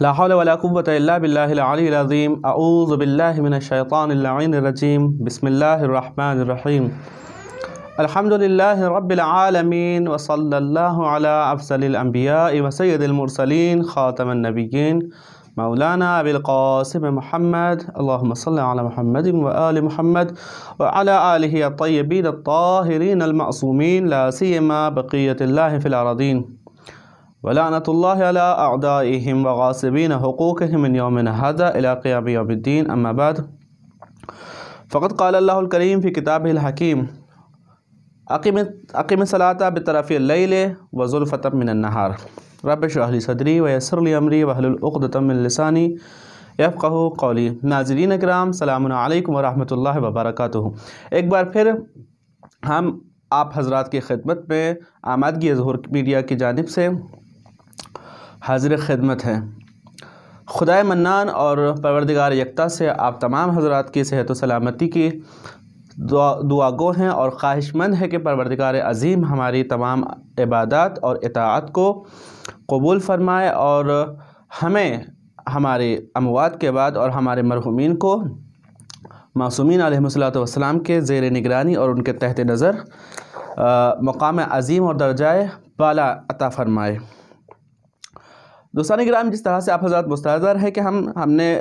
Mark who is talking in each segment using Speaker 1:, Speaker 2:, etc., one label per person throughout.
Speaker 1: ला हौला वला कुव्वता इल्ला बिल्लाहिल अलिय्यिल अज़ीम। अऊज़ु बिल्लाहि मिनश शैतानिर लअीनिर रजीम। बिस्मिल्लाहिर रहमानिर रहीम। अल्हम्दुलिल्लाहि रब्बिल आलमीन व सल्लल्लाहु अला अफ़ज़लिल अंबियाइ व सय्यिदिल मुरसलीन ख़ातमन नबिय्यीन मौलाना अबिल क़ासिम मुहम्मद अल्लाहुम्मा सल्लि अला मुहम्मदिन व आलि मुहम्मद व अला आलिहि अत्तय्यबीन अत्ताहिरीन अल-मअसूमीन ला सियमा बक़िय्यतिल्लाहि फ़िल अरदीन व लअनतुल्लाहि अला अअदाइहिम व गासिबीन हुक़ूक़िहिम मिन यौमिना हाज़ा इला क़ियामि यौमिद्दीन। अम्मा बाद फ़क़द क़ाल अल्लाहुल करीम फ़ी किताबिहिल हकीम अक़िमिस सलाता बितरफ़िल लैल व ज़ुल्फ़तम मिनन नहार रब्बि इश्रह ली सदरी व यस्सिर ली अमरी वहलुल उक़दतम मिन लिसानी यफ़क़हू क़ौली। नाज़रीन किराम, सलामुन अलैकुम व रहमतुल्लाहि व बरकातुहू। एक बार फिर हम आप हज़रात की खिदमत में आमदगी ज़ुहूर मीडिया की जानिब से हाज़िर खिदमत है। खुदाए मन्नान और परवरदिगार यकता से आप तमाम हज़रात की सेहत व सलामती की दुआ गो हैं और ख्वाहिशमंद है कि परवरदिगार अज़ीम हमारी तमाम इबादत और इताअत को कबूल फ़रमाए और हमें हमारे अमवात के बाद और हमारे मरहुमीन को मासूमीन अलैहिमुस्सलातु वस्सलाम के ज़ेर निगरानी और उनके तहत नज़र मक़ाम अज़ीम और दर्जाए बाला अता फ़रमाए। दोस्तान किराम, जिस तरह से आप हज़रात मुस्तहज़र है कि हमने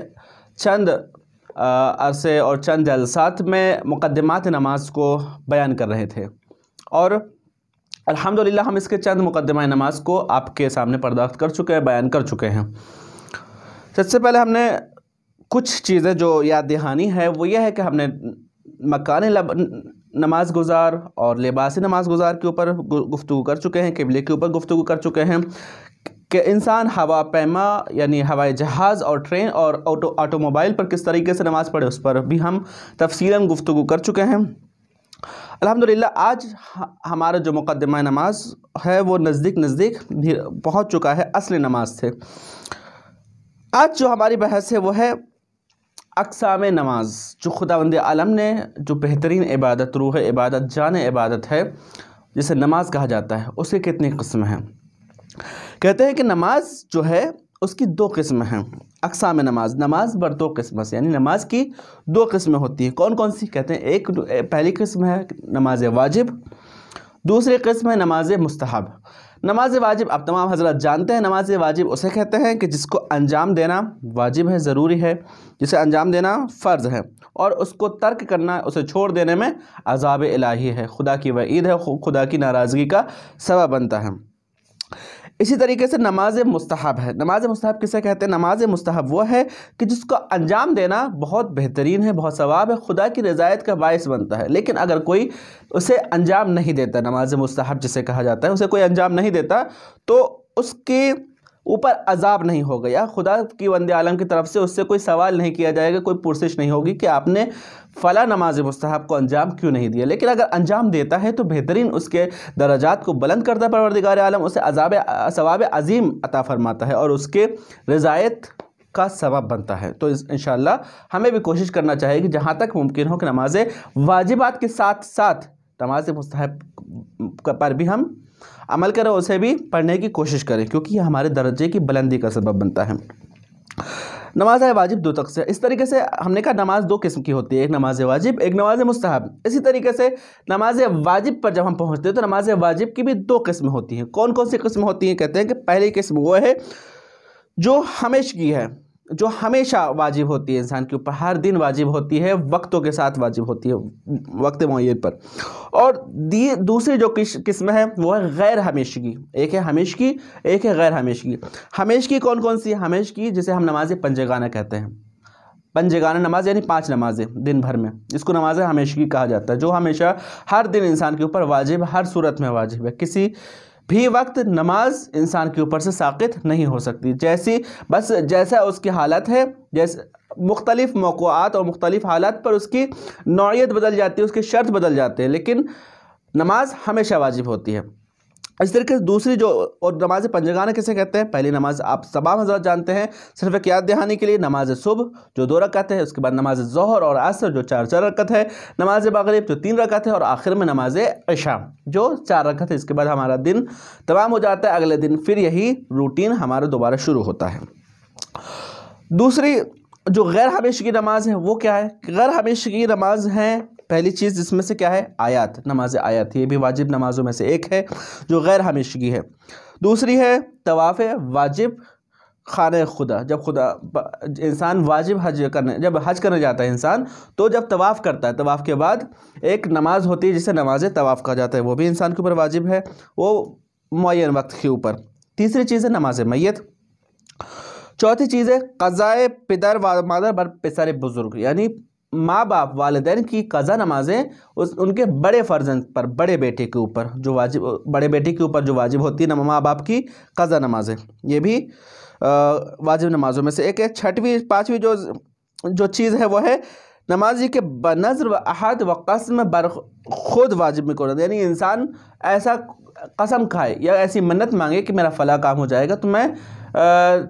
Speaker 1: चंद अरसे और चंद जलसात में मुक़द्दिमात नमाज को बयान कर रहे थे और अल्हम्दुलिल्लाह हम इसके चंद मुक़द्दिमा नमाज को आपके सामने पर्दाख्त कर चुके हैं, बयान कर चुके हैं। सबसे पहले हमने कुछ चीज़ें जो याद दहानी है वो ये है कि हमने मकानी नमाज गुज़ार और लिबासी नमाज गुज़ार के ऊपर गुफ्तगू कर चुके हैं, क़िबले के ऊपर गुफ्तगू कर चुके हैं कि इंसान हवा पैमा यानी हवाई जहाज़ और ट्रेन और ऑटोमोबाइल पर किस तरीके से नमाज़ पढ़े उस पर भी हम तफ़सीलन गुफ्तगू कर चुके हैं। अल्हम्दुलिल्लाह आज हमारा जो मुक़द्दिमा नमाज है वो नज़दीक भी पहुँच चुका है असली नमाज से। आज जो हमारी बहस है वो है अक़साम नमाज, जो खुदावंद आलम ने जो बेहतरीन इबादत, रूह इबादत, जान इबादत है जिसे नमाज कहा जाता है, उसकी कितनी किस्म हैं। कहते हैं कि नमाज जो है उसकी दो किस्म हैं। अक़साम नमाज पर दो किस्म से, यानी नमाज की दो किस्में होती हैं। कौन कौन सी? कहते हैं एक पहली किस्म है नमाज वाजिब, दूसरी किस्म है नमाज मुस्तहब। नमाज वाजिब आप तमाम हज़रात जानते हैं, नमाज वाजिब उसे कहते हैं कि जिसको अंजाम देना वाजिब है, ज़रूरी है, जिसे अंजाम देना फ़र्ज़ है और उसको तर्क करना, उसे छोड़ देने में अज़ाब इलाही है, खुदा की वईद है, खुदा की नाराज़गी का सबब बनता है। इसी तरीके से नमाज मुस्तहब है। नमाज मुस्तहब किसे कहते हैं? नमाज मुस्तहब वो है कि जिसको अंजाम देना बहुत बेहतरीन है, बहुत सवाब है, खुदा की रज़ायत का बायस बनता है। लेकिन अगर कोई उसे अंजाम नहीं देता, नमाज मुस्तहब जिसे कहा जाता है, उसे कोई अंजाम नहीं देता तो उसके ऊपर अज़ाब नहीं होगा या खुदा की वंदे आलम की तरफ से उससे कोई सवाल नहीं किया जाएगा, कोई पुरसिश नहीं होगी कि आपने फ़ला नमाज मुस्तहब को अंजाम क्यों नहीं दिया। लेकिन अगर अंजाम देता है तो बेहतरीन उसके दर्जात को बुलंद करता है परवरदिगार आलम, उसे सवाब अज़ीम अता फ़रमाता है और उसके रज़ायत का सबब बनता है। तो इंशाअल्लाह हमें भी कोशिश करना चाहिए कि जहाँ तक मुमकिन हो कि नमाज वाजिबात के साथ साथ नमाज मुस्तहब पर भी हम अमल करें, उसे भी पढ़ने की कोशिश करें, क्योंकि यह हमारे दर्जे की बुलंदी का सबब बनता है। नमाज वाजिब दो तक से, इस तरीके से हमने कहा नमाज दो किस्म की होती है, एक नमाज वाजिब, एक नमाज मुस्तहब। इसी तरीके से नमाज वाजिब पर जब हम पहुँचते हैं तो नमाज वाजिब की भी दो किस्म होती हैं। कौन कौन सी किस्म होती हैं? कहते हैं कि पहली किस्म वो है जो हमेशगी है, जो हमेशा वाजिब होती है, इंसान के ऊपर हर दिन वाजिब होती है, वक्तों के साथ वाजिब होती है, वक्त मुअय्यन पर। और दूसरी जो किस्म है वो है गैर हमेशगी। एक है हमेशगी, एक है गैर हमेशगी। हमेशगी कौन कौन सी? हमेशगी जिसे हम नमाज पंजगाना कहते हैं। पंजगाना नमाज यानी 5 नमाजें दिन भर में, जिसको नमाज हमेशगी कहा जाता है, जो हमेशा हर दिन इंसान के ऊपर वाजिब, हर सूरत में वाजिब है। किसी भी वक्त नमाज इंसान के ऊपर से साक़ित नहीं हो सकती, जैसा उसकी हालत है, जैसे मुख्तलिफ मौक़ुआत और मुख्तलिफ हालात पर उसकी नौइयत बदल जाती है, उसके शर्त बदल जाते हैं, लेकिन नमाज हमेशा वाजिब होती है। इस तरीके से दूसरी जो और नमाज पंजगाना किसे कहते हैं? पहली नमाज आप तमाम हज़रात जानते हैं, सिर्फ एक याद दहानी के लिए, नमाज सुबह जो 2 रकात है, उसके बाद नमाज ज़ोहर और असर जो 4 रकात है, नमाज मग़रिब जो 3 रकात है और आखिर में नमाज इशा जो 4 रकात है। इसके बाद हमारा दिन तमाम हो जाता है, अगले दिन फिर यही रूटीन हमारा दोबारा शुरू होता है। दूसरी जो गैर हमेशगी की नमाज है वो क्या है? गैर हमेशगी की नमाज है, पहली चीज़ जिसमें से क्या है? आयत, नमाज आयत, ये भी वाजिब नमाजों में से एक है जो गैर हमेशगी है। दूसरी है तवाफ़ वाजिब खाने खुदा, जब खुदा इंसान वाजिब जब हज करने जाता है इंसान, तो जब तवाफ़ करता है, तवाफ़ के बाद एक नमाज होती है जिसे नमाज तवाफ़ कहा जाता है, वो भी इंसान के ऊपर वाजिब है, वो मुअय्यन वक्त के ऊपर। तीसरी चीज़ है नमाज मैयत। चौथी चीज़ है क़ज़ाए पिदर व मादर बर पेसर बुज़ुर्ग, यानी माँ बाप वालिदैन की क़ज़ा नमाज़ें उनके बड़े फ़र्जंद पर, बड़े बेटे के ऊपर जो वाजिब, बड़े बेटे के ऊपर जो वाजिब होती है माँ बाप की क़ज़ा नमाज़ें, ये भी वाजिब नमाज़ों में से एक है। छठवीं पाँचवीं जो चीज़ है वो है नमाजी के बनज़्र व अहद व क़स्म बर खुद वाजिब में कुरान, यानी इंसान ऐसा कसम खाए या ऐसी मन्नत मांगे कि मेरा फ़ला काम हो जाएगा तो मैं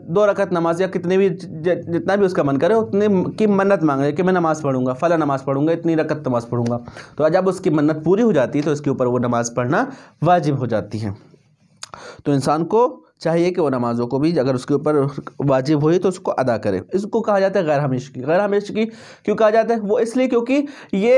Speaker 1: 2 रकत नमाज या कितने भी जितना भी उसका मन करे उतने की मन्नत मांगे कि मैं नमाज़ पढ़ूंगा, फ़ला नमाज़ पढ़ूंगा, इतनी रकत नमाज़ पढ़ूंगा, तो जब उसकी मन्नत पूरी हो जाती है तो उसके ऊपर वो नमाज़ पढ़ना वाजिब हो जाती है। तो इंसान को चाहिए कि वो नमाज़ों को भी अगर उसके ऊपर वाजिब हुई तो उसको अदा करे। इसको कहा जाता है गैर हमेशगी। गैर हमेशगी क्यों कहा जाता है? वो इसलिए क्योंकि ये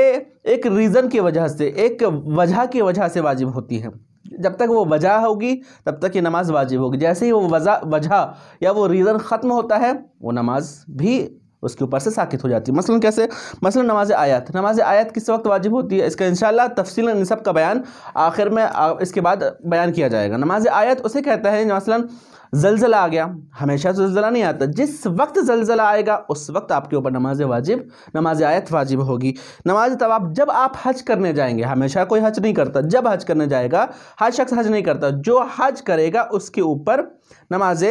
Speaker 1: एक रीज़न की वजह से, एक वजह की वजह से वाजिब होती है। जब तक वो वजह होगी तब तक ये नमाज वाजिब होगी, जैसे ही वो वजह या वो रीज़न ख़त्म होता है वो नमाज भी उसके ऊपर से साकित हो जाती है। मसलन कैसे? मसलन नमाज आयत, नमाज आयत किस वक्त वाजिब होती है? इसका इंशाअल्लाह तफसीलन इन सब का बयान आखिर में इसके बाद बयान किया जाएगा। नमाज आयत उसे कहता है मसलन ज़लज़ला आ गया, हमेशा तो ज़लज़ला नहीं आता, जिस वक्त ज़लज़ला आएगा उस वक्त आपके ऊपर नमाज आयत वाजिब होगी। नमाज तवाफ़, जब आप हज करने जाएंगे, हमेशा कोई हज नहीं करता, जब हज करने जाएगा, हर शख्स हज नहीं करता, जो हज करेगा उसके ऊपर नमाज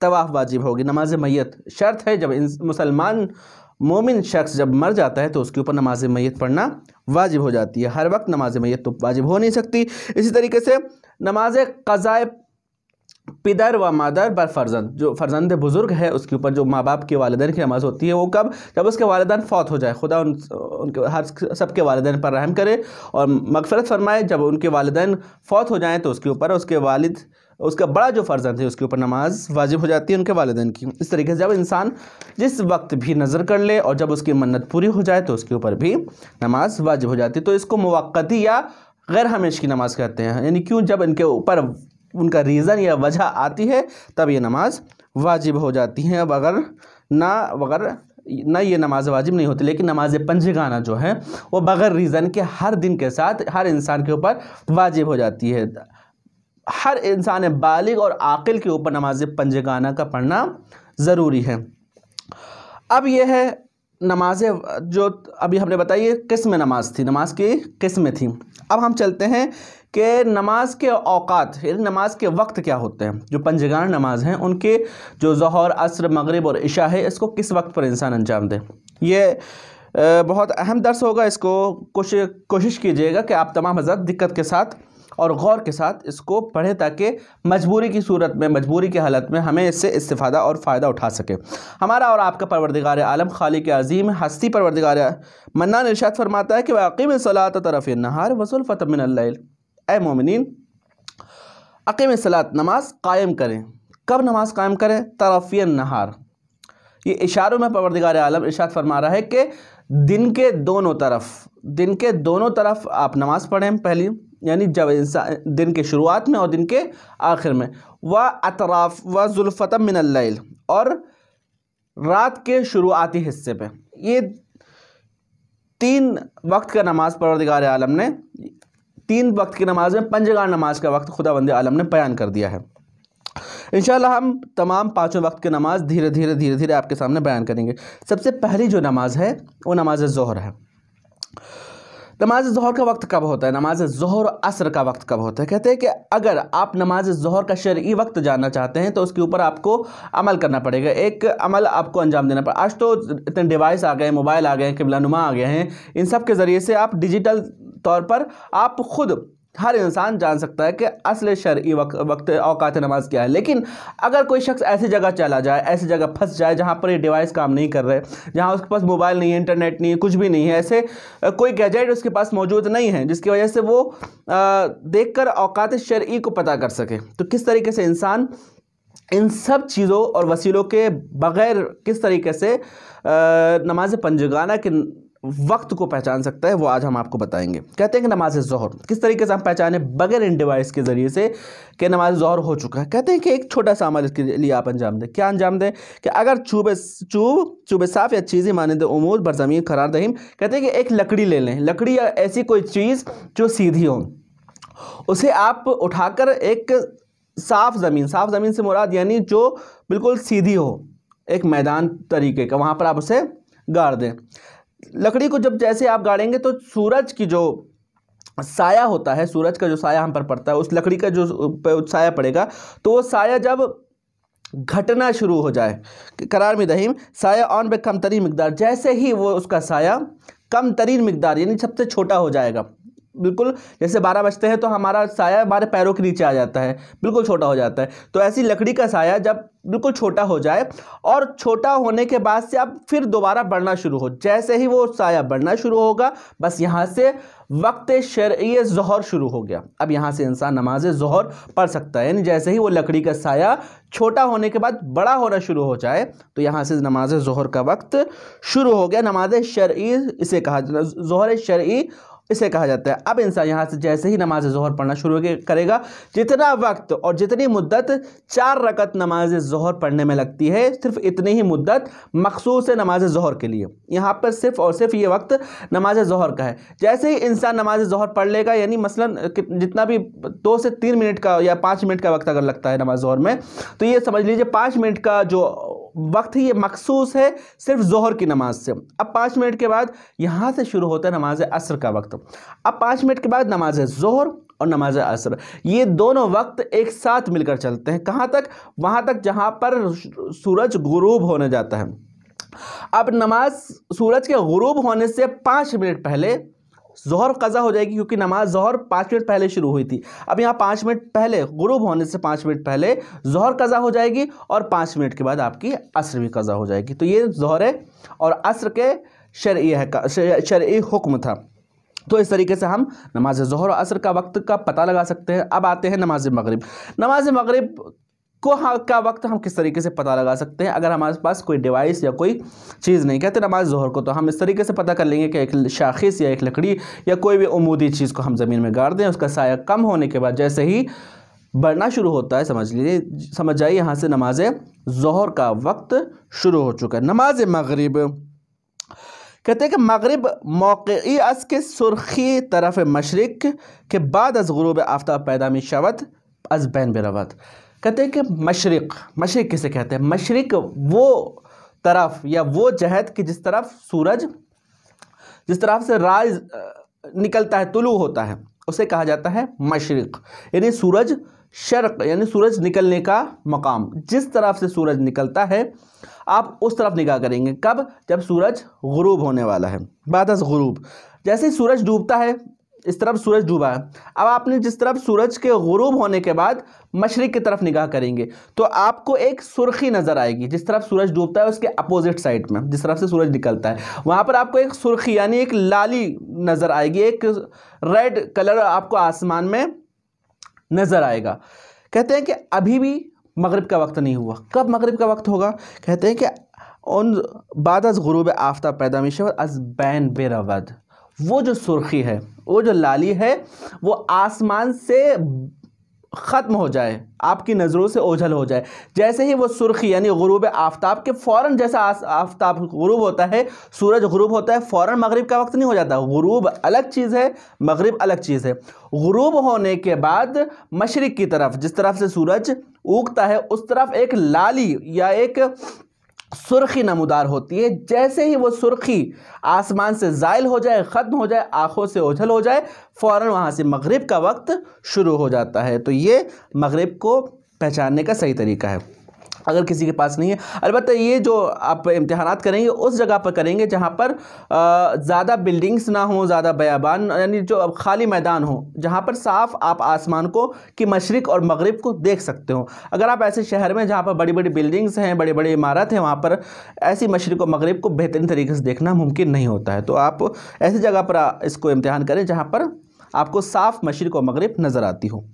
Speaker 1: तवाफ़ वाजिब होगी। नमाज मैयत शर्त है, जब मुसलमान मोमिन शख्स जब मर जाता है तो उसके ऊपर नमाज मैयत पढ़ना वाजिब हो जाती है। हर वक्त नमाज मैयत तो वाजिब हो नहीं सकती। इसी तरीके से नमाज क़ज़ाए पिदर व मादर बर फ़र्जंद, जो फ़र्जंद बुज़ुर्ग है उसके ऊपर जो माँ बाप के वालिदैन की नमाज़ होती है वो कब? जब उसके वालिदैन फ़ौत हो जाए। खुदा उनके हर सबके वालिदैन पर रहम करे और मग़फ़िरत फ़रमाए। जब उनके वालिदैन फ़ौत हो जाएँ तो उसके ऊपर उसके वालिद, उसका बड़ा जो फ़र्जंद है उसके ऊपर नमाज वाजिब हो जाती है उनके वालिदैन की। इस तरीके से जब इंसान जिस वक्त भी नज़र कर ले और जब उसकी मन्नत पूरी हो जाए तो उसके ऊपर भी नमाज वाजिब हो जाती है। तो इसको मुवक्कती या गैर हमेशगी नमाज कहते हैं। यानी क्यों? जब इनके ऊपर उनका रीज़न या वजह आती है तब ये नमाज वाजिब हो जाती हैं, वगर ना ये नमाज वाजिब नहीं होती। लेकिन नमाज पंजगाना जो है वो बग़ैर रीज़न के हर दिन के साथ हर इंसान के ऊपर वाजिब हो जाती है। हर इंसान बालिग और आकिल के ऊपर नमाज पंजगाना का पढ़ना ज़रूरी है। अब यह है नमाज जो अभी हमने बताई, ये किस्म नमाज थी, नमाज की किस्में थी। अब हम चलते हैं कि नमाज के औकात, यानी नमाज के वक्त क्या होते हैं। जो पंजगाना नमाज हैं उनके जो ज़ोहर, असर, मगरिब और इशा है, इसको किस वक्त पर इंसान अंजाम दे। ये बहुत अहम दर्स होगा। इसको कोशिश कीजिएगा कि आप तमाम हज़रात दिक्कत के साथ और गौर के साथ इसको पढ़ें ताकि मजबूरी की सूरत में, मजबूरी की हालत में हमें इससे इस्तिफ़ादा और फ़ायदा उठा सके। हमारा और आपका परवरदिगार आलम खालिक अज़ीम हस्ती परवरदिगार मन्नान इरशाद फरमाता है कि वअक़ीमिस सलात तरफ़य नहार व ज़ुल्फ़तम मिनल लैल, ऐ मोमिनीन अक़ीमिस सलात, नमाज कायम करें। कब नमाज कायम करें? तरफ़य नहार, ये इशारों में परवरदिगार आलम इरशाद फरमा रहा है कि दिन के दोनों तरफ आप नमाज़ पढ़ें पहली, यानी जब इंसान दिन के शुरुआत में और दिन के आखिर में, व अतराफ़ व ज़ुल्फ़तम मिनल लैल, और रात के शुरुआती हिस्से पे। ये 3 वक्त का नमाज परवरदिगार आलम ने 3 वक्त की नमाज में पंजगाना नमाज का वक्त खुदावंद आलम ने बयान कर दिया है। इंशाअल्लाह हम तमाम 5 वक्त की नमाज धीरे धीरे आपके सामने बयान करेंगे। सबसे पहली जो नमाज है वो नमाज ज़ोहर है। नमाज ज़ोहर का वक्त कब होता है? नमाज ज़ोहर असर का वक्त कब होता है? कहते हैं कि अगर आप नमाज ज़ोहर का शरई वक्त जानना चाहते हैं तो उसके ऊपर आपको अमल करना पड़ेगा। एक अमल आपको अंजाम देना पड़ेगा। आज तो इतने डिवाइस आ गए, मोबाइल आ गए, क़िबलानुमा आ गए हैं, इन सब के ज़रिए से आप डिजिटल तौर पर आप ख़ुद हर इंसान जान सकता है कि असल शरई वक्त औकात नमाज क्या है। लेकिन अगर कोई शख्स ऐसी जगह चला जाए, ऐसी जगह फंस जाए जहाँ पर ये डिवाइस काम नहीं कर रहे, जहाँ उसके पास मोबाइल नहीं है, इंटरनेट नहीं है, कुछ भी नहीं है, ऐसे कोई गैजेट उसके पास मौजूद नहीं है जिसकी वजह से वो देखकर औकात शरई को पता कर सके, तो किस तरीके से इंसान इन सब चीज़ों और वसीलों के बग़ैर किस तरीके से नमाज पंजगाना के वक्त को पहचान सकता है, वो आज हम आपको बताएंगे। कहते हैं कि नमाज ज़ोहर किस तरीके से हम पहचाने बगैर इन डिवाइस के ज़रिए से कि नमाज ज़ोहर हो चुका है। कहते हैं कि एक छोटा सा अमल इसके लिए आप अंजाम दें। क्या अंजाम दें? कि अगर चूबे साफ़ या चीज़ें मानंद उमूद बरज़मीन करार दहीम, कहते हैं कि एक लकड़ी ले लें, लकड़ी या ऐसी कोई चीज़ जो सीधी हो, उसे आप उठाकर एक साफ़ ज़मीन से मुराद यानी जो बिल्कुल सीधी हो, एक मैदान तरीके का, वहाँ पर आप उसे गाड़ दें। लकड़ी को जब जैसे आप गाड़ेंगे तो सूरज की जो साया होता है, सूरज का जो साया हम पर पड़ता है, उस लकड़ी का जो साया पड़ेगा, तो वो साया जब घटना शुरू हो जाए, करार में दहीम साया ऑन पे कम तरीन मिकदार, जैसे ही वो उसका साया कम तरीन मिकदार यानी सबसे छोटा हो जाएगा, बिल्कुल जैसे 12 बजते हैं तो हमारा साया हमारे पैरों के नीचे आ जाता है, बिल्कुल छोटा हो जाता है। तो ऐसी लकड़ी का साया जब बिल्कुल छोटा हो जाए और छोटा होने के बाद से अब फिर दोबारा बढ़ना शुरू हो, जैसे ही वो साया बढ़ना शुरू होगा, बस यहाँ से वक्त शरई ज़ोहर शुरू हो गया। अब यहाँ से इंसान नमाज ज़ोहर पढ़ सकता है। यानी जैसे ही वो लकड़ी का साया छोटा होने के बाद बड़ा होना शुरू हो जाए तो यहाँ से नमाज ज़ोहर का वक्त शुरू हो गया। नमाज शरई इसे कहा, ज़ोहर शरई इसे कहा जाता है। अब इंसान यहाँ से जैसे ही नमाज ज़ोहर पढ़ना शुरू करेगा, जितना वक्त और जितनी मुद्दत 4 रकत नमाज ज़ोहर पढ़ने में लगती है, सिर्फ इतनी ही मुद्दत मखसूस है नमाज ज़ोहर के लिए। यहाँ पर सिर्फ और सिर्फ ये वक्त नमाज ज़ोहर का है। जैसे ही इंसान नमाज ज़ोहर पढ़ लेगा, यानी मसलन जितना भी 2 से 3 मिनट का या 5 मिनट का वक्त अगर लगता है नमाज ज़ोहर में, तो ये समझ लीजिए 5 मिनट का जो वक्त ही ये मखसूस है सिर्फ ज़ोहर की नमाज से। अब 5 मिनट के बाद यहाँ से शुरू होता है नमाज असर का वक्त। अब 5 मिनट के बाद नमाज ज़ोहर और नमाज असर, ये दोनों वक्त एक साथ मिलकर चलते हैं। कहाँ तक? वहाँ तक जहाँ पर सूरज गुरूब होने जाता है। अब नमाज सूरज के गुरूब होने से 5 मिनट पहले ज़ोहर क़ज़ा हो जाएगी, क्योंकि नमाज ज़ोहर 5 मिनट पहले शुरू हुई थी। अब यहाँ 5 मिनट पहले, गुरूब होने से 5 मिनट पहले ज़ोहर क़ज़ा हो जाएगी और 5 मिनट के बाद आपकी असर भी क़ज़ा हो जाएगी। तो ये ज़ोहर और असर के शरई हुक्म था। तो इस तरीके से हम नमाज ज़ोहर और असर का वक्त का पता लगा सकते हैं। अब आते हैं नमाज मगरिब। नमाज मगरिब का वक्त हम किस तरीके से पता लगा सकते हैं अगर हमारे पास कोई डिवाइस या कोई चीज़ नहीं। कहते नमाज ज़ोहर को तो हम इस तरीके से पता कर लेंगे कि एक शाखिस या एक लकड़ी या कोई भी उमूदी चीज़ को हम ज़मीन में गाड़ दें, उसका साया कम होने के बाद जैसे ही बढ़ना शुरू होता है, समझ जाइए यहाँ से नमाज ज़ोहर का वक्त शुरू हो चुका है। नमाज मगरिब कहते हैं कि मगरिब मौक़ई अस के सुर्खी तरफ मशरिक के बाद अज़ गुरूब आफ्ताब पैदा में शवत अज़ बैन बेरवत। कहते हैं कि मशरिक किसे कहते हैं? मशरिक वो तरफ या वो जहत कि जिस तरफ सूरज, जिस तरफ से राज निकलता है, तुलू होता है, उसे कहा जाता है मशरिक। यानी सूरज शर्क यानी सूरज निकलने का मकाम, जिस तरफ से सूरज निकलता है आप उस तरफ निगाह करेंगे। कब? जब सूरज गुरूब होने वाला है, बाद अज़ गुरूब। जैसे ही सूरज डूबता है, इस तरफ सूरज डूबा है, अब आपने जिस तरफ सूरज के गुरूब होने के बाद मशरिक की तरफ निगाह करेंगे तो आपको एक सुर्खी नज़र आएगी। जिस तरफ सूरज डूबता है उसके अपोजिट साइड में, जिस तरफ से सूरज निकलता है, वहाँ पर आपको एक सुर्खी यानी एक लाली नज़र आएगी, एक रेड कलर आपको आसमान में नज़र आएगा। कहते हैं कि अभी भी मगरिब का वक्त नहीं हुआ। कब मगरिब का वक्त होगा? कहते हैं कि उन बाद अज़ गुरूब आफ्ताब पैदा में शवत अज़ बैन बेरवद, वो जो सुर्खी है, वो जो लाली है, वो आसमान से ख़त्म हो जाए, आपकी नज़रों से ओझल हो जाए। जैसे ही वो सुर्खी यानी गुरूब आफ्ताब के फ़ौरन, जैसा आफ्ताब गुरूब होता है, सूरज गुरूब होता है, फ़ौरन मगरिब का वक्त नहीं हो जाता। गुरूब अलग चीज़ है, मगरिब अलग चीज़ है। गुरूब होने के बाद मशरिक की तरफ, जिस तरफ से सूरज उगता है, उस तरफ एक लाली या एक सुर्खी नमूदार होती है। जैसे ही वो सुर्खी आसमान से ज़ाइल हो जाए, ख़त्म हो जाए, आँखों से ओझल हो जाए, फ़ौरन वहाँ से मगरिब का वक्त शुरू हो जाता है। तो ये मगरिब को पहचानने का सही तरीका है अगर किसी के पास नहीं है। अलबत्ता ये जो आप इम्तिहानात करेंगे उस जगह पर करेंगे जहाँ पर ज़्यादा बिल्डिंग्स ना हो, ज़्यादा बयाबान, यानी जो खाली मैदान हो, जहाँ पर साफ़ आप आसमान को कि मशरिक़ और मगरिब को देख सकते हो। अगर आप ऐसे शहर में जहाँ पर बड़ी बड़ी बिल्डिंग्स हैं, बड़ी बड़ी इमारत हैं, वहाँ पर ऐसी मशरिक़ और मगरिब को बेहतरीन तरीके से देखना मुमकिन नहीं होता है। तो आप ऐसी जगह पर इसको इम्तिहान करें जहाँ पर आपको साफ़ मशरिक़ और मगरिब नज़र आती हो।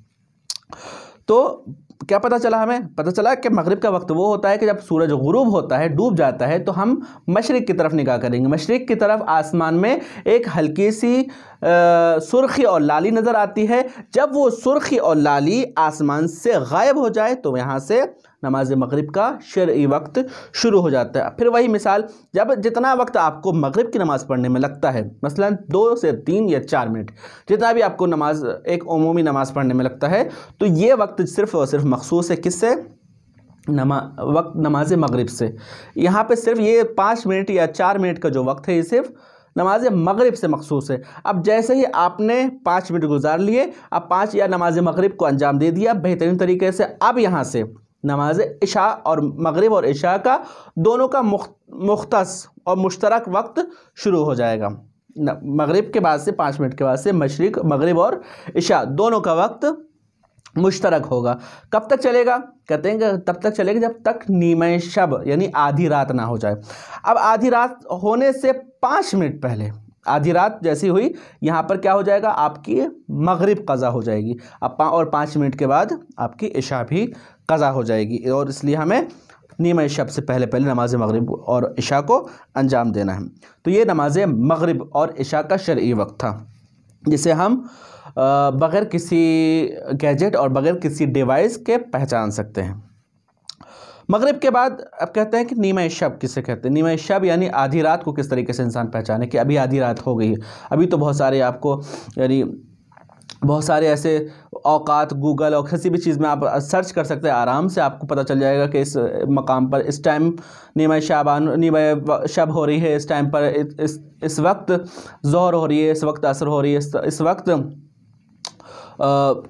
Speaker 1: तो क्या पता चला हमें? पता चला कि मगरिब का वक्त वो होता है कि जब सूरज गुरूब होता है, डूब जाता है, तो हम मशरिक़ की तरफ निगाह करेंगे। मशरिक़ की तरफ आसमान में एक हल्की सी सुर्खी और लाली नज़र आती है। जब वो सुर्खी और लाली आसमान से गायब हो जाए तो यहाँ से नमाज मगरिब का शरई वक्त शुरू हो जाता है। फिर वही मिसाल, जब जितना वक्त आपको मगरिब की नमाज़ पढ़ने में लगता है, मसलन 2 से 3 या 4 मिनट, जितना भी आपको नमाज एक उमूमी नमाज़ पढ़ने में लगता है, तो ये वक्त सिर्फ़ और सिर्फ मखसूस है किससे? वक्त नमाज मगरिब से। यहाँ पे सिर्फ ये 5 मिनट या 4 मिनट का जो वक्त है, ये सिर्फ नमाज मगरिब से मखसूस है। अब जैसे ही आपने 5 मिनट गुजार लिए, अब 5 या नमाज मगरिब को अंजाम दे दिया बेहतरीन तरीके से, अब यहाँ से नमाज इशा और मगरिब और इशा का दोनों का मुख्तस और मुश्तरक वक्त शुरू हो जाएगा। मगरिब के बाद से 5 मिनट के बाद से मशरिक, मगरिब और इशा दोनों का वक्त मुश्तरक होगा। कब तक चलेगा? कहते हैं कि तब तक चलेगा जब तक नीमे शब यानी आधी रात ना हो जाए। अब आधी रात होने से 5 मिनट पहले, आधी रात जैसी हुई, यहाँ पर क्या हो जाएगा? आपकी मगरिब क़ज़ा हो जाएगी। अब और 5 मिनट के बाद आपकी इशा भी क़ज़ा हो जाएगी, और इसलिए हमें नीमे शब से पहले पहले नमाज मगरिब और इशा को अंजाम देना है। तो ये नमाज मगरिब और इशा का शरई वक्त था, जिसे हम बग़ैर किसी गैजेट और बग़ैर किसी डिवाइस के पहचान सकते हैं। मगरिब के बाद अब कहते हैं कि नीमा शब किसे कहते हैं? नीमा शब यानी आधी रात को किस तरीके से इंसान पहचाने कि अभी आधी रात हो गई है। अभी तो बहुत सारे आपको यानी बहुत सारे ऐसे औकात गूगल और किसी भी चीज़ में आप सर्च कर सकते हैं, आराम से आपको पता चल जाएगा कि इस मकाम पर इस टाइम नीमा शब हो रही है, इस टाइम पर इस वक्त ज़ोहर हो रही है, इस वक्त असर हो रही है, इस वक्त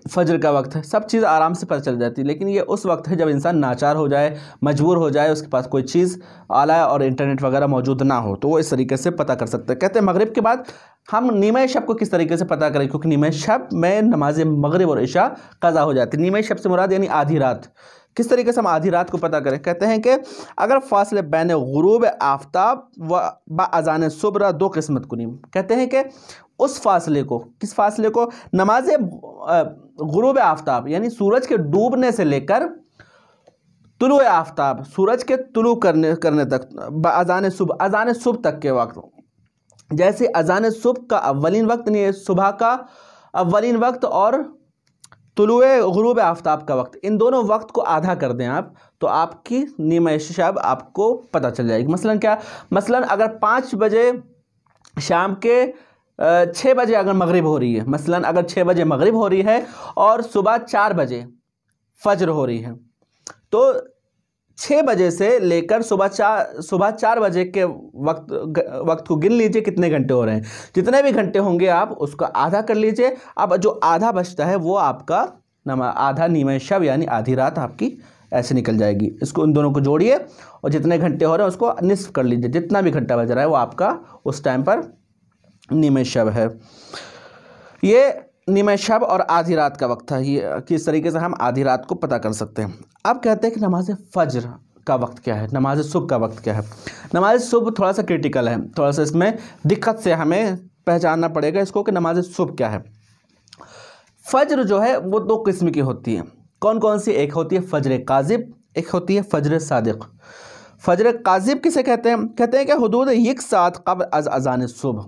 Speaker 1: फजर का वक्त है। सब चीज़ आराम से पता चल जाती है। लेकिन ये उस वक्त है जब इंसान नाचार हो जाए, मजबूर हो जाए, उसके पास कोई चीज़ आला और इंटरनेट वगैरह मौजूद ना हो, तो वो इस तरीके से पता कर सकते हैं। कहते हैं मगरिब के बाद हम नीमा शब को किस तरीके से पता करें, क्योंकि नीमा शब में नमाज मगरिब और इशा क़ज़ा हो जाती है। नीमा शब से मुराद यानी आधी रात। किस तरीके से हम आधी रात को पता करें? कहते हैं कि अगर फासले बैन गुरूब आफ्ताब व अज़ान सुबह 2 किस्मत कुनीम। कहते हैं कि उस फासले को, किस फासले को? नमाज गुरूब आफ्ताब यानी सूरज के डूबने से लेकर तुलू आफ्ताब, सूरज के तुलू करने तक, अज़ान सुबह तक के वक्त। जैसे अज़ान सुबह का अव्वलीन वक्त नहीं, सुबह का अव्वलीन वक्त और तुलुए गुरूब आफ्ताब का वक्त, इन दोनों वक्त को आधा कर दें आप, तो आपकी नीमा शब आपको पता चल जाएगी। मसलन क्या? मसलन अगर 5 बजे शाम के 6 बजे अगर मगरिब हो रही है, मसलन अगर 6 बजे मगरिब हो रही है और सुबह 4 बजे फजर हो रही है, तो 6 बजे से लेकर सुबह 4 बजे के वक्त को गिन लीजिए कितने घंटे हो रहे हैं। जितने भी घंटे होंगे आप उसको आधा कर लीजिए। अब जो आधा बचता है वो आपका आधा नीमा शब यानी आधी रात आपकी ऐसे निकल जाएगी। इसको इन दोनों को जोड़िए और जितने घंटे हो रहे हैं उसको निस्फ कर लीजिए। जितना भी घंटा बच रहा है वो आपका उस टाइम पर नीमा शब है। ये नीमा शब और आधी रात का वक्त था। ये किस तरीके से हम आधी रात को पता कर सकते हैं। अब कहते हैं कि नमाज फजर का वक्त क्या है, नमाज सुबह का वक्त क्या है। नमाज सुबह थोड़ा सा क्रिटिकल है, थोड़ा सा इसमें दिक्कत से हमें पहचानना पड़ेगा इसको कि नमाज सुबह क्या है। फजर जो है वो 2 किस्म की होती है। कौन कौन सी? एक होती है फजर काजिब, एक होती है फजर सादिक। फजर काजिब किसे कहते हैं? कहते हैं कि हुदूद 1 सात कब्ल अज़ान सुबह,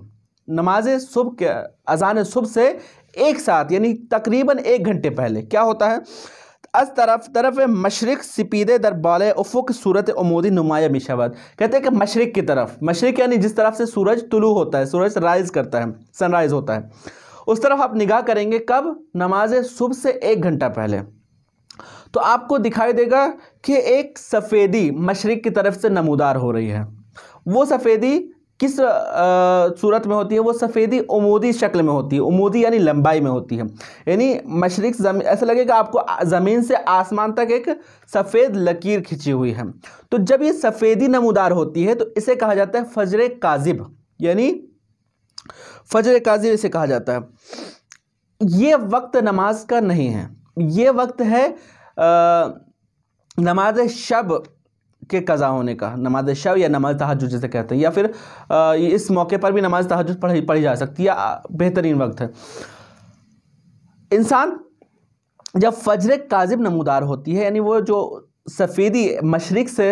Speaker 1: नमाज सुबह के अज़ान सुबह से 1 साथ यानी तकरीबन 1 घंटे पहले क्या होता है? अस तरफ मशरिक सिपीदे दरबाले उफ़ुक सूरत उमूदी नुमाया मिशावत। कहते हैं कि मशरिक की तरफ, मशरिक यानी जिस तरफ से सूरज तुलू होता है, सूरज राइज करता है, सनराइज होता है, उस तरफ आप निगाह करेंगे। कब? नमाज सुबह से 1 घंटा पहले। तो आपको दिखाई देगा कि एक सफ़ेदी मशरिक की तरफ से नमूदार हो रही है। वो सफ़ेदी किस सूरत में होती है? वो सफ़ेदी उमूदी शक्ल में होती है। उमूदी यानी लंबाई में होती है, यानी मशरिक ऐसा लगेगा आपको ज़मीन से आसमान तक एक सफ़ेद लकीर खिंची हुई है। तो जब ये सफ़ेदी नमूदार होती है तो इसे कहा जाता है फजर काजिब, यानी फजर काजिब इसे कहा जाता है। ये वक्त नमाज का नहीं है, ये वक्त है नमाज शब के क़ज़ा होने का। नमाज शब या नमाज तहज्जुद जिसे कहते हैं, या फिर इस मौके पर भी नमाज तहज्जुद पढ़ी जा सकती है। बेहतरीन वक्त है। इंसान जब फजर काज़िब नमूदार होती है, यानी वो जो सफ़ेदी मशरिक़ से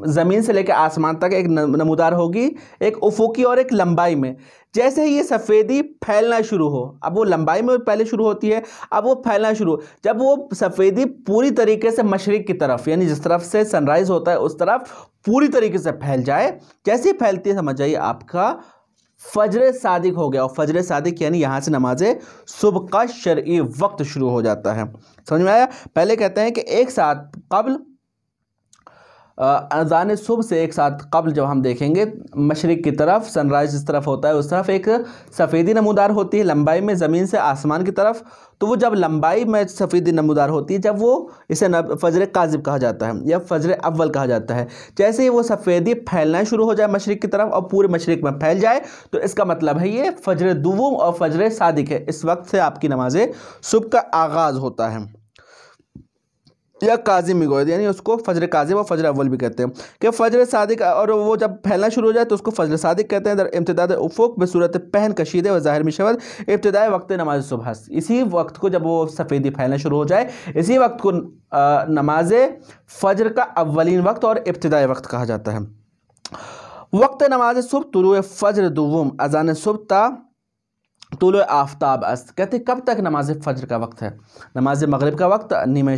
Speaker 1: ज़मीन से लेकर आसमान तक एक नमूदार होगी, एक उफ़ुकी और एक लंबाई में। जैसे ही ये सफ़ेदी फैलना शुरू हो, अब वो लंबाई में पहले शुरू होती है, अब वो फैलना शुरू, जब वो सफ़ेदी पूरी तरीके से मशरिक़ की तरफ, यानी जिस तरफ से सनराइज़ होता है उस तरफ पूरी तरीके से फैल जाए, जैसे ही फैलती है समझ जाइए आपका फजर सादिक हो गया। और फजर सादिक यानी यहाँ से नमाज सुबह का शरई वक्त शुरू हो जाता है। समझ में आया? पहले कहते हैं कि एक साथ कबल अज़ान सुबह से एक साथ कबल जब हम देखेंगे मशरिक़ की तरफ, सनराइज़ जिस तरफ होता है उस तरफ एक सफ़ेदी नमूदार होती है लंबाई में ज़मीन से आसमान की तरफ। तो वो जब लंबाई में सफ़ेदी नमूदार होती है, जब वो इसे फजर काज़िब कहा जाता है या फजर अव्वल कहा जाता है। जैसे ही वो सफ़ेदी फैलना शुरू हो जाए मशरिक़ की तरफ और पूरे मशरिक़ में फैल जाए, तो इसका मतलब है ये फजर दुवुम और फजर सादिक है। इस वक्त से आपकी नमाज सुबह का आगाज़ होता है, या काज़िम गोद, यानी उसको फजर काज़िम और फजर अव्वल भी कहते हैं। कि फजर सादिक, और वो जब फैलना शुरू हो जाए तो उसको फजर सादिक कहते हैं। दर इम्तिदाद उफ़ुक़ बसूरत पहन कशीदे व ज़ाहिर में शवद इब्तिदाई वक्त नमाज सुबह, इसी वक्त को जब वो सफ़ेदी फैलना शुरू हो जाए, इसी वक्त को नमाज फ़जर का अव्वलीन वक्त और इब्तिदाई वक्त कहा जाता है। वक्त नमाज सुबह तुलुए फ़जर दुवुम अज़ान सुबह ता तुलुए आफ्ताब अस्त। कहते हैं कब तक नमाज फ़जर का वक्त है? नमाज मगरिब का वक्त नीमे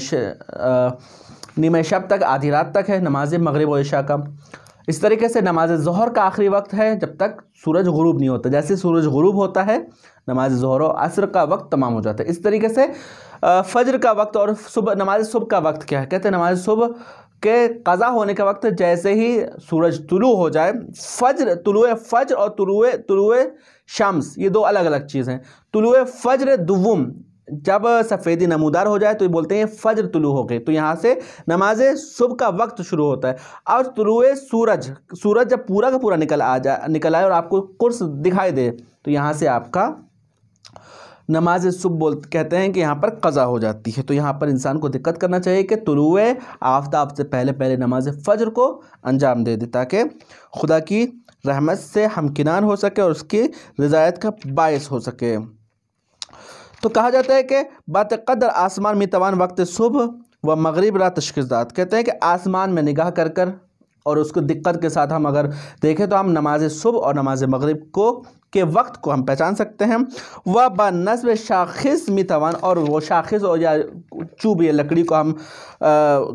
Speaker 1: शब तक, आधी रात तक है नमाज मगरिब और इशा का। इस तरीके से नमाज ज़ोहर का आखिरी वक्त है जब तक सूरज गुरूब नहीं होता। जैसे सूरज गुरूब होता है नमाज ज़ोहर और असर का वक्त तमाम हो जाता है। इस तरीके से फ़जर का वक्त और सुबह नमाज सुबह का वक्त क्या है? कहते हैं नमाज सुबह के क़ज़ा होने का वक्त जैसे ही सूरज तुलू हो जाए। फ़जर, तुलुए फ़जर और तुलुए शम्स, ये दो अलग अलग चीज़ हैं। तुलुए फ़जर दुवुम, जब सफ़ेदी नमूदार हो जाए तो ये बोलते हैं फ़जर तुलू हो गई, तो यहाँ से नमाज सुबह का वक्त शुरू होता है। और तुलुए सूरज, सूरज जब पूरा का पूरा निकल आए और आपको कुर्स दिखाई दे, तो यहाँ से आपका नमाज सुबह कहते हैं कि यहाँ पर क़ज़ा हो जाती है। तो यहाँ पर इंसान को दिक्कत करना चाहिए कि तुलुए आफ्ताब से पहले पहले नमाज फ़जर को अंजाम दे दे, ताकि खुदा की रहमत से हमकिनान हो सके और उसकी रज़ायत का बायस हो सके। तो कहा जाता है कि बातक़दर आसमान में तवान वक्त सुबह व मगरिब रा तशख़ीज़ात। कहते हैं कि आसमान में निगाह कर कर और उसको दिक्कत के साथ हम अगर देखें तो हम नमाज सुबह और नमाज मगरिब को के वक्त को हम पहचान सकते हैं। वह बनस्ब शाखिस मितवान, और वो शाखिस और या चूब या लकड़ी को हम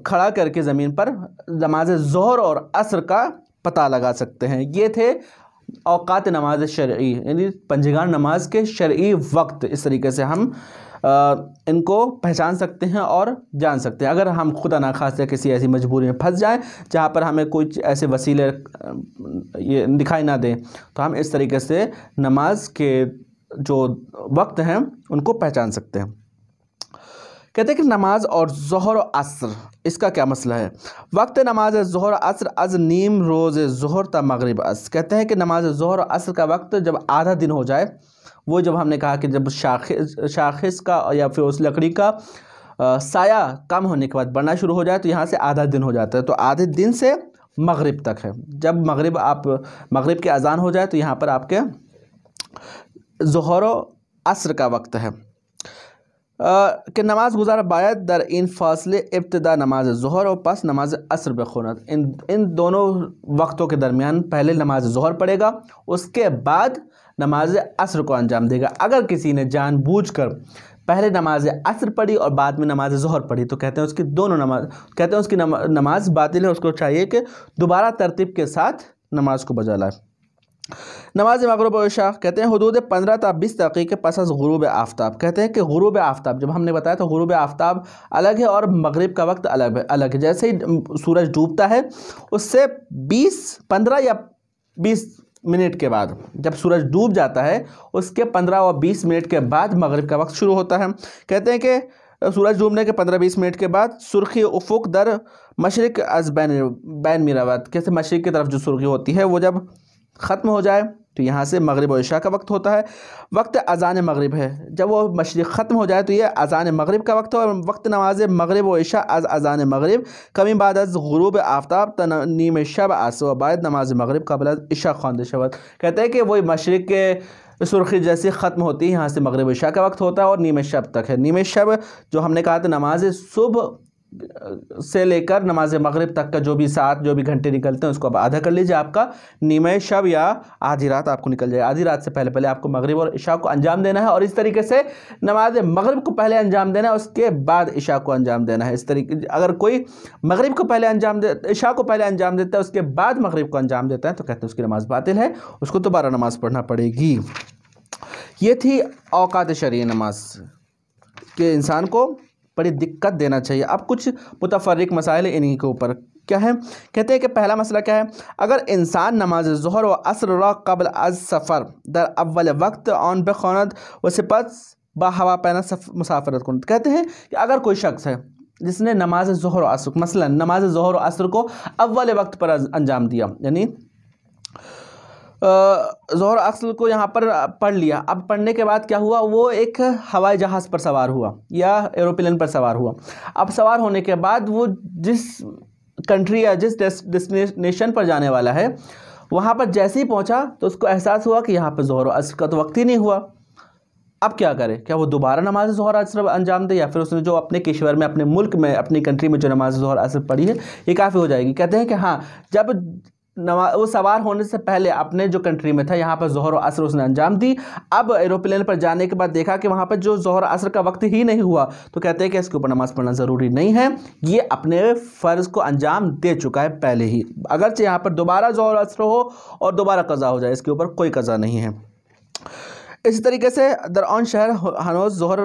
Speaker 1: खड़ा करके ज़मीन पर नमाज ज़ोहर और असर का पता लगा सकते हैं। ये थे औक़ात नमाज शरई, यानी पंजगान नमाज के शरई वक्त। इस तरीके से हम इनको पहचान सकते हैं और जान सकते हैं। अगर हम खुदा ना खास्ता किसी ऐसी मजबूरी में फंस जाएं जहाँ पर हमें कोई ऐसे वसीले ये दिखाई ना दें, तो हम इस तरीके से नमाज के जो वक्त हैं उनको पहचान सकते हैं। कहते हैं कि नमाज और ज़ोहर और असर, इसका क्या मसला है? वक्त नमाज ज़ोहर असर अज नीम रोज़ ज़ोहर ता मगरिब अस। कहते हैं कि नमाज ज़ोहर और असर का वक्त जब आधा दिन हो जाए, वो जब हमने कहा कि जब शाखिस का या फिर उस लकड़ी का साया कम होने के बाद बढ़ना शुरू हो जाए, तो यहाँ से आधा दिन हो जाता है। तो आधे दिन से मगरिब तक है। जब मगरिब के अज़ान हो जाए तो यहाँ पर आपके ज़ोहर और असर का वक्त है कि नमाज गुजार बायद दर इन फासले इब्तिदा नमाज ज़ोहर और पस नमाज असर बखुनत। इन दोनों वक्तों के दरमियान पहले नमाज ज़ोहर पढ़ेगा, उसके बाद नमाज असर को अंजाम देगा। अगर किसी ने जानबूझकर पहले नमाज असर पढ़ी और बाद में नमाज ज़ोहर पढ़ी, तो कहते हैं उसकी दोनों नमाज बातिल है। उसको चाहिए कि दोबारा तरतीब के साथ नमाज को बजा लाए। नमाज मगरिब और इशा कहते हैं हदूद 15 ता 20 दक़ीक़े पस अज़ गुरूब आफ्ताब। कहते हैं कि गुरूब आफ्ताब, जब हमने बताया तो गुरूब आफ्ताब अलग है और मगरिब का वक्त अलग है। जैसे ही सूरज डूबता है उससे 15 या 20 मिनट के बाद, जब सूरज डूब जाता है उसके 15 और 20 मिनट के बाद मगरिब का वक्त शुरू होता है। कहते हैं कि सूरज डूबने के 15-20 मिनट के बाद सुर्खी उफ़ुक़ दर मशरिक़ अज़ बैन मिरावत, कैसे मशरिक़ की तरफ जो सुर्खी होती है वो जब ख़त्म हो जाए तो यहाँ से मगरिब और इशा का वक्त होता है। वक्त अज़ान मगरिब है, जब वो मशरिक़ ख़त्म हो जाए तो ये अज़ान मगरिब का वक्त है। और वक्त नमाज मगरिब और इशा अज़ान मगरिब कमी बाद अज़ गुरूब आफ्ताब तनीम शब आस व बाद नमाज मगरिब कबल इशा ख़्वांद शवत। कहते हैं कि वही मशरिक़ के सुर्खी जैसी ख़त्म होती है, यहाँ से मगरिब इशा का वक्त होता है और नीम शब तक है। नीम शब जो हमने कहा था नमाज सुबह से लेकर नमाज मगरिब तक का जो भी घंटे निकलते हैं उसको आप आधा कर लीजिए, आपका नीम शब या आधी रात आपको निकल जाए। आधी रात से पहले पहले आपको मगरिब और इशा को अंजाम देना है, और इस तरीके से नमाज मगरिब को पहले अंजाम देना है, उसके बाद इशा को अंजाम देना है। इस तरीके अगर कोई मगरिब को पहले इशा को पहले अंजाम देता है, उसके बाद मगरिब को अंजाम देता है, तो कहते हैं उसकी नमाज बातिल है, उसको दोबारा नमाज पढ़ना पड़ेगी। ये थी औकात शरई नमाज के इंसान को बड़ी दिक्कत देना चाहिए। अब कुछ मुतफर्रिक मसाइल इन्हीं के ऊपर क्या है, कहते हैं कि पहला मसला क्या है, अगर इंसान नमाज ज़ुहर व असर रा कबल अज सफ़र दर अव्वल वक्त ऑन बखौनत व सिपत बहवा पैना मुसाफरत कुन। कहते हैं कि अगर कोई शख्स है जिसने नमाज ज़ुहर व असर, मसलन नमाज ज़ुहर व असर को अव्वल वक्त पर अंजाम दिया, यानी ज़ोहर असर को यहाँ पर पढ़ लिया। अब पढ़ने के बाद क्या हुआ, वो एक हवाई जहाज़ पर सवार हुआ या एरोप्लेन पर सवार हुआ। अब सवार होने के बाद वो जिस कंट्री या जिस डेस्टिनेशन पर जाने वाला है, वहाँ पर जैसे ही पहुँचा तो उसको एहसास हुआ कि यहाँ पर ज़ोहर असर का तो वक्त ही नहीं हुआ। अब क्या करे, क्या वो दोबारा नमाज ज़ोहर असर अंजाम दे, या फिर उसने जो अपने केशवर में, अपने मुल्क में, अपनी कंट्री में जो नमाज ज़ोहर असर पढ़ी है ये काफ़ी हो जाएगी। कहते हैं कि हाँ, जब वो सवार होने से पहले अपने जो कंट्री में था यहाँ पर ज़ोहर और असर उसने अंजाम दी, अब एरोप्लेन पर जाने के बाद देखा कि वहाँ पर जो ज़ोहर असर का वक्त ही नहीं हुआ, तो कहते हैं कि इसके ऊपर नमाज़ पढ़ना ज़रूरी नहीं है, ये अपने फ़र्ज़ को अंजाम दे चुका है पहले ही। अगरचे यहाँ पर दोबारा ज़ोहर असर हो और दोबारा कज़ा हो जाए, इसके ऊपर कोई कज़ा नहीं है। इसी तरीके से दरअन शहर हनोज ज़ोहर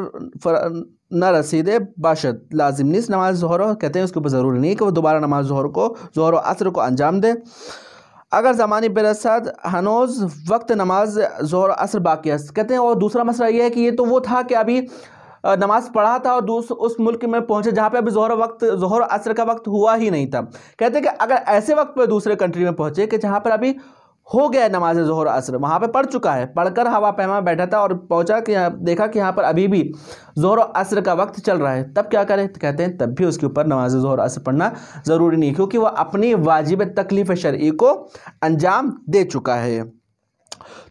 Speaker 1: न रसीदे बाशद लाजिम नीस नमाज ज़ोहर, कहते हैं उसके ऊपर ज़रूरी नहीं कि वो दोबारा नमाज ज़ोहर असर को अंजाम दे। अगर ज़मानी बेरसाद हनोज वक्त नमाज ज़ोहर असर बाकी है, कहते हैं। और दूसरा मसला ये है कि ये तो वो था कि अभी नमाज पढ़ा था और उस मुल्क में पहुंचे जहाँ पे अभी ज़ोहर असर का वक्त हुआ ही नहीं था। कहते हैं कि अगर ऐसे वक्त पे दूसरे कंट्री में पहुंचे कि जहाँ पर अभी हो गया नमाज ज़ोहर असर, वहाँ पे पढ़ चुका है, पढ़कर हवा पैमा बैठा था और पहुँचा कि देखा कि यहाँ पर अभी भी ज़ोहर असर का वक्त चल रहा है, तब क्या करें, तो कहते हैं तब भी उसके ऊपर नमाज ज़ोहर असर पढ़ना ज़रूरी नहीं, क्योंकि वह अपनी वाजिब तकलीफ़ शरई को अंजाम दे चुका है।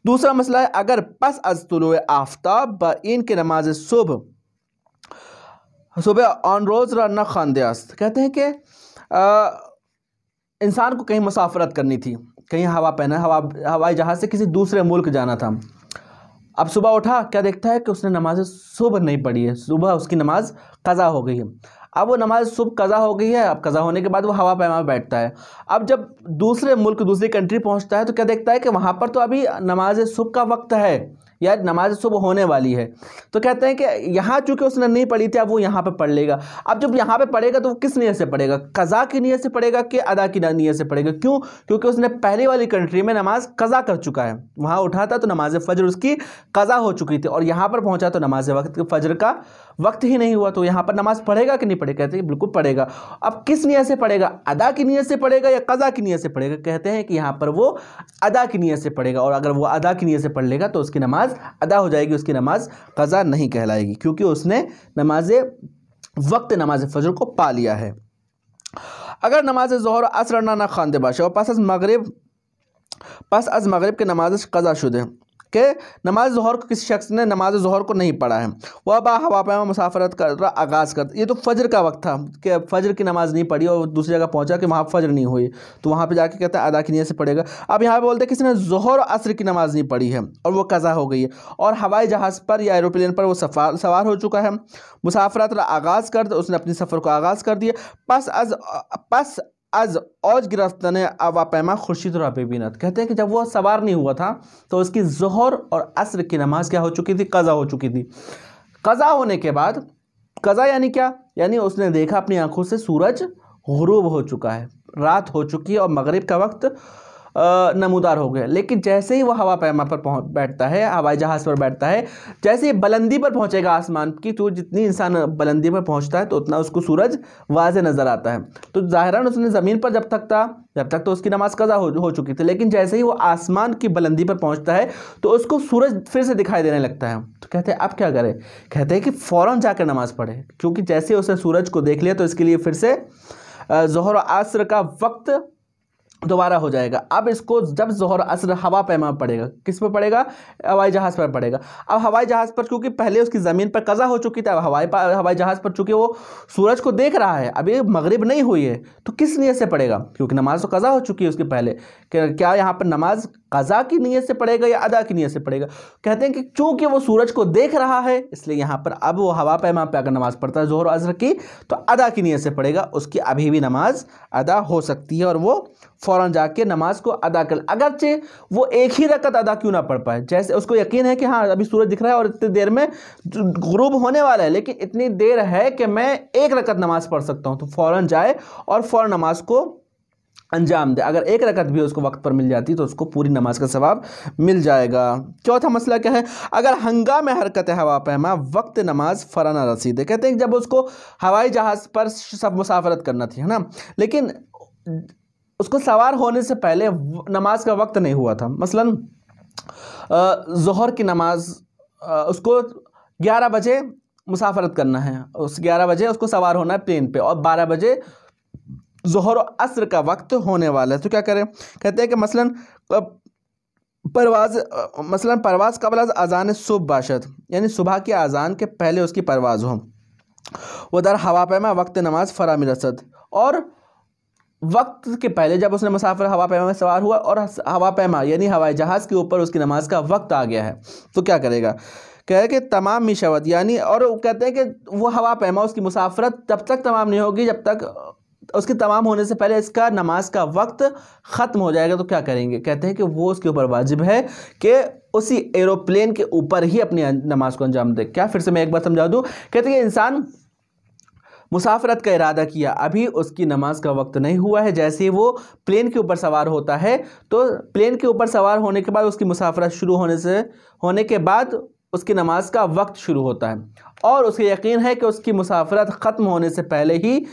Speaker 1: दूसरा मसला है, अगर पस अज़ तुलूए आफ्ताब ब इन के नमाज सुबह ऑन रोज़ रना खानदयास्त, कहते हैं कि इंसान को कहीं मुसाफरत करनी थी, कहीं हवाई जहाज़ से किसी दूसरे मुल्क जाना था। अब सुबह उठा, क्या देखता है कि उसने नमाज सुबह नहीं पढ़ी है, सुबह उसकी नमाज कज़ा हो गई है। अब वो नमाज सुबह कज़ा हो गई है, अब कज़ा होने के बाद वो हवा पैमा बैठता है। अब जब दूसरे मुल्क, दूसरी कंट्री पहुंचता है तो क्या देखता है कि वहाँ पर तो अभी नमाज सुबह का वक्त है या नमाज सुबह होने वाली है, तो कहते हैं कि यहाँ चूँकि उसने नहीं पढ़ी थी, अब वो यहाँ पे पढ़ लेगा। अब जब यहाँ पे पढ़ेगा तो वो किस नीयत से पढ़ेगा, कज़ा की नीयत से पढ़ेगा कि अदा की नीयत से पढ़ेगा? क्यों? क्योंकि उसने पहली वाली कंट्री में नमाज कज़ा कर चुका है, वहाँ उठा था तो नमाज फ़जर उसकी कज़ा हो चुकी थी, और यहाँ पर पहुँचा तो नमाज फ़जर का वक्त ही नहीं हुआ, तो यहाँ पर नमाज पढ़ेगा कि नहीं पढ़ेगा? कहते हैं बिल्कुल पढ़ेगा। अब किस नीयत से पढ़ेगा, अदा की नीयत से पढ़ेगा या कज़ा की नीयत से पढ़ेगा? कहते हैं कि यहाँ पर वो अदा की नीयत से पढ़ेगा, और अगर वो अदा की नीयत से पढ़ लेगा तो उसकी नमाज अदा हो जाएगी, उसकी नमाज कज़ा नहीं कहलाएगी, क्योंकि उसने नमाज फ़जर को पा लिया है। अगर नमाज ज़ोहर असर ना खानदे बाशा और पस अज़ मगरिब के नमाज कज़ा शुदे कि नमाज ज़ोहर को किसी शख्स ने नमाज ज़ोहर को नहीं पढ़ा है, वह बा हवा पैमा मुसाफरत कर आगाज़ कर, ये तो फ़जर का वक्त था कि फ़जर की नमाज़ नहीं पढ़ी और दूसरी जगह पहुंचा कि वहाँ फ़जर नहीं हुई, तो वहाँ पे जाके कहते हैं अदा की नीयत से पढ़ेगा। अब यहाँ पे बोलते हैं किसी ने ज़ोहर असर की नमाज़ नहीं पढ़ी है और वो कज़ा हो गई है, और हवाई जहाज़ पर या एरोप्लेन पर वो सवार हो चुका है, मुसाफरत आगाज़ कर, उसने अपनी सफ़र को आगाज़ कर दिया। पस अज औज गिरफ्तने अवा पैमा खुर्शीद रबीनत, कहते हैं कि जब वो सवार नहीं हुआ था तो उसकी ज़ोहर और असर की नमाज क्या हो चुकी थी, कज़ा हो चुकी थी। कज़ा होने के बाद, कज़ा यानी क्या, यानी उसने देखा अपनी आंखों से सूरज गुरूब हो चुका है, रात हो चुकी है और मगरिब का वक्त नमूदार हो गया, लेकिन जैसे ही वो हवा पैमा पर बैठता है, हवाई जहाज़ पर बैठता है, जैसे ही बुलंदी पर पहुंचेगा आसमान की, तो जितनी इंसान बुलंदी पर पहुंचता है तो उतना उसको सूरज वाज़े नज़र आता है। तो ज़ाहिरन उसने ज़मीन पर जब तक तो उसकी नमाज कज़ा हो चुकी थी, लेकिन जैसे ही वो आसमान की बुलंदी पर पहुँचता है तो उसको सूरज फिर से दिखाई देने लगता है। तो कहते हैं अब क्या करें, कहते हैं कि फ़ौरन जाकर नमाज़ पढ़े, क्योंकि जैसे उसने सूरज को देख लिया तो इसके लिए फिर से ज़ोहर असर का वक्त दोबारा हो जाएगा। अब इसको जब ज़ोहर असर हवा पैमा पड़ेगा, किस पर पड़ेगा? हवाई जहाज़ पर पड़ेगा। अब हवाई जहाज़ पर क्योंकि पहले उसकी ज़मीन पर कज़ा हो चुकी थी, अब हवाई जहाज़ पर चूँकि वो सूरज को देख रहा है, अभी मगरिब नहीं हुई है, तो किस नीयत से पड़ेगा? क्योंकि नमाज तो कज़ा हो चुकी है उसके पहले। क्या यहाँ पर नमाज कज़ा की नीयत से पड़ेगा या अदा की नीयत से पड़ेगा? कहते हैं कि चूँकि वो सूरज को देख रहा है, इसलिए यहाँ पर अब वो हवा पैमा पर अगर नमाज़ पढ़ता है ज़ोहर और असर की, तो अदा की नीयत से पड़ेगा, उसकी अभी भी नमाज अदा हो सकती है और वो फ़ौरन जाके नमाज को अदा कर, अगरचे वो एक ही रकत अदा क्यों ना पढ़ पाए। जैसे उसको यकीन है कि हाँ अभी सूरज दिख रहा है और इतनी देर में गुरूब होने वाला है, लेकिन इतनी देर है कि मैं एक रकत नमाज पढ़ सकता हूँ, तो फ़ौरन जाए और फ़ौरन नमाज को अंजाम दे। अगर एक रकत भी उसको वक्त पर मिल जाती तो उसको पूरी नमाज का सवाब मिल जाएगा। चौथा मसला क्या है? अगर हंगामे हरकत हवा पैमा वक्त नमाज फ़ौरन न रसीदे। कहते हैं जब उसको हवाई जहाज़ पर सब मुसाफरत करना थी, है ना, लेकिन उसको सवार होने से पहले नमाज का वक्त नहीं हुआ था। मसलन ज़ोहर की नमाज उसको 11 बजे मुसाफरत करना है, उस 11 बजे उसको सवार होना है प्लेन पे और 12 बजे ज़ोहर और असर का वक्त होने वाला है, तो क्या करें? कहते हैं कि मसलन परवाज़ कबल अज़ान सुबह बाशत, यानी सुबह की अज़ान के पहले उसकी परवाज़ हो, वो दर हवा पैमा वक्त नमाज फ़रामी रसद, और वक्त के पहले जब उसने मुसाफिर हवा पैमा में सवार हुआ और हवा पैमा यानी हवाई जहाज़ के ऊपर उसकी नमाज का वक्त आ गया है, तो क्या करेगा? कह रहे कि तमाम मिशवत, यानी और कहते हैं कि वो हवा पैमा उसकी मुसाफरत तब तक तमाम नहीं होगी जब तक उसके तमाम होने से पहले इसका नमाज का वक्त ख़त्म हो जाएगा। तो क्या करेंगे? कहते हैं कि वो उसके ऊपर वाजिब है कि उसी एरोप्लेन के ऊपर ही अपनी नमाज को अंजाम दे। क्या? फिर से मैं एक बार समझा दूँ। कहते हैं कि इंसान मुसाफरत का इरादा किया, अभी उसकी नमाज का वक्त नहीं हुआ है, जैसे ही वो प्लेन के ऊपर सवार होता है तो प्लेन के ऊपर सवार होने के बाद उसकी मुसाफरत शुरू होने के बाद उसकी नमाज का वक्त शुरू होता है और उसे यकीन है कि उसकी मुसाफरत ख़त्म होने से पहले ही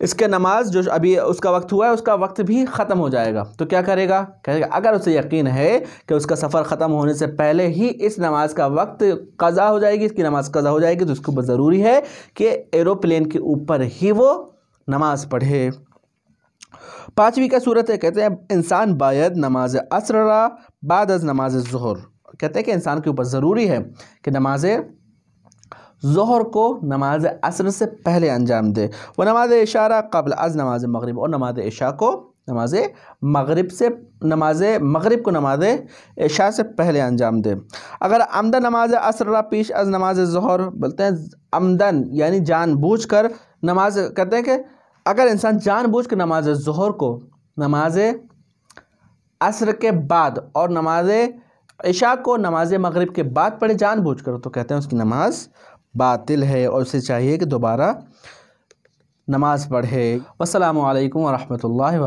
Speaker 1: इसके नमाज जो अभी उसका वक्त हुआ है उसका वक्त भी ख़त्म हो जाएगा। तो क्या करेगा? कहेगा अगर उसे यकीन है कि उसका सफ़र ख़त्म होने से पहले ही इस नमाज का वक्त क़ज़ा हो जाएगी, इसकी नमाज क़ज़ा हो जाएगी, तो उसको बहुत ज़रूरी है कि एरोप्लेन के ऊपर ही वो नमाज पढ़े। पाँचवीं का सूरत है, कहते हैं इंसान बायद नमाज असरा बाद अज नमाज ज़ोहर। कहते हैं कि इंसान के ऊपर ज़रूरी है कि नमाज ज़ोहर को नमाज असर से पहले अंजाम दे, वह नमाज इशारा कबल अज नमाज मगरिब, और नमाज इशा को नमाज मगरिब को नमाज इशा से पहले अंजाम दे। अगर आमदन नमाज असर पेश अज नमाज ज़ोहर, बोलते हैं आमदन यानी जानबूझकर नमाज, कहते हैं कि अगर इंसान जानबूझकर नमाज ज़ोहर को नमाज असर के बाद और नमाज इशा को नमाज मगरिब के बाद पढ़े जानबूझकर, तो कहते हैं उसकी नमाज बातिल है और उसे चाहिए कि दोबारा नमाज पढ़े। वस्सलामु अलैकुम व रहमतुल्लाहि व